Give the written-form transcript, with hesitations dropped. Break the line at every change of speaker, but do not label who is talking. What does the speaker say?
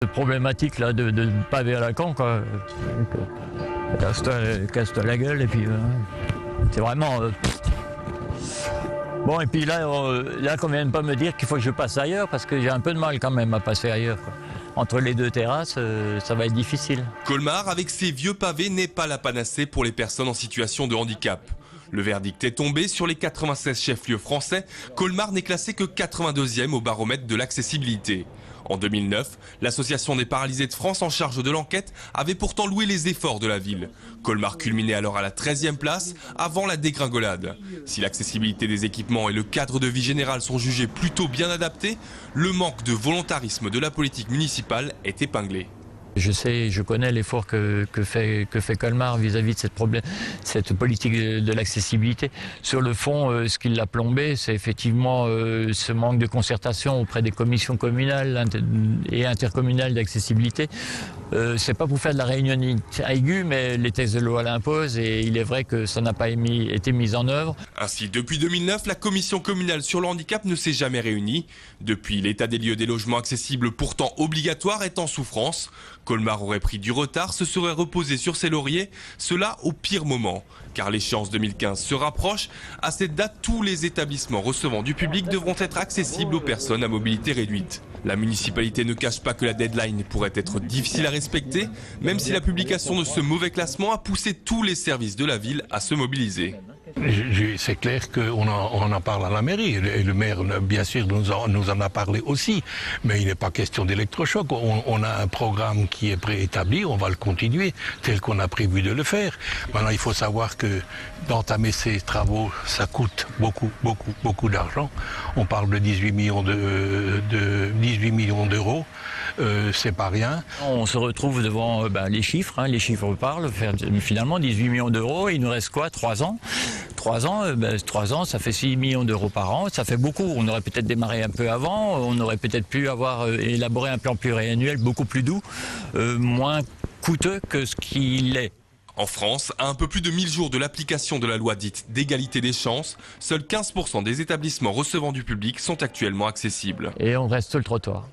Cette problématique là de pavé à la con, quoi. Casse-toi la gueule et puis c'est vraiment. Bon, et puis là qu'on vient de pas me dire qu'il faut que je passe ailleurs parce que j'ai un peu de mal quand même à passer ailleurs, quoi. Entre les deux terrasses, ça va être difficile.
Colmar, avec ses vieux pavés, n'est pas la panacée pour les personnes en situation de handicap. Le verdict est tombé sur les 96 chefs-lieux français. Colmar n'est classé que 82e au baromètre de l'accessibilité. En 2009, l'association des paralysés de France en charge de l'enquête avait pourtant loué les efforts de la ville. Colmar culminait alors à la 13e place avant la dégringolade. Si l'accessibilité des équipements et le cadre de vie général sont jugés plutôt bien adaptés, le manque de volontarisme de la politique municipale est épinglé.
Je connais l'effort que fait Colmar vis-à-vis de cette politique de l'accessibilité. Sur le fond, ce qui l'a plombé, c'est effectivement ce manque de concertation auprès des commissions communales et intercommunales d'accessibilité. C'est pas pour faire de la réunionnite aiguë, mais les textes de loi l'imposent et il est vrai que ça n'a pas été mis en œuvre.
Ainsi, depuis 2009, la commission communale sur le handicap ne s'est jamais réunie. Depuis, l'état des lieux des logements accessibles pourtant obligatoires est en souffrance. Colmar aurait pris du retard, se serait reposé sur ses lauriers, cela au pire moment. Car l'échéance 2015 se rapproche. À cette date, tous les établissements recevant du public devront être accessibles aux personnes à mobilité réduite. La municipalité ne cache pas que la deadline pourrait être difficile à respecter, même si la publication de ce mauvais classement a poussé tous les services de la ville à se mobiliser.
C'est clair qu'on en parle à la mairie et le maire, bien sûr, nous en a parlé aussi. Mais il n'est pas question d'électrochoc. On a un programme qui est préétabli, on va le continuer tel qu'on a prévu de le faire. Maintenant, il faut savoir que d'entamer ces travaux, ça coûte beaucoup d'argent. On parle de 18 millions d'euros. C'est pas rien.
On se retrouve devant les chiffres, les chiffres parlent. Finalement, 18 millions d'euros, il nous reste quoi, 3 ans 3 ans, ça fait 6 millions d'euros par an, ça fait beaucoup. On aurait peut-être démarré un peu avant, on aurait peut-être pu avoir élaboré un plan pluriannuel beaucoup plus doux, moins coûteux que ce qu'il est.
En France, à un peu plus de 1000 jours de l'application de la loi dite d'égalité des chances, seuls 15% des établissements recevant du public sont actuellement accessibles.
Et on reste sur le trottoir.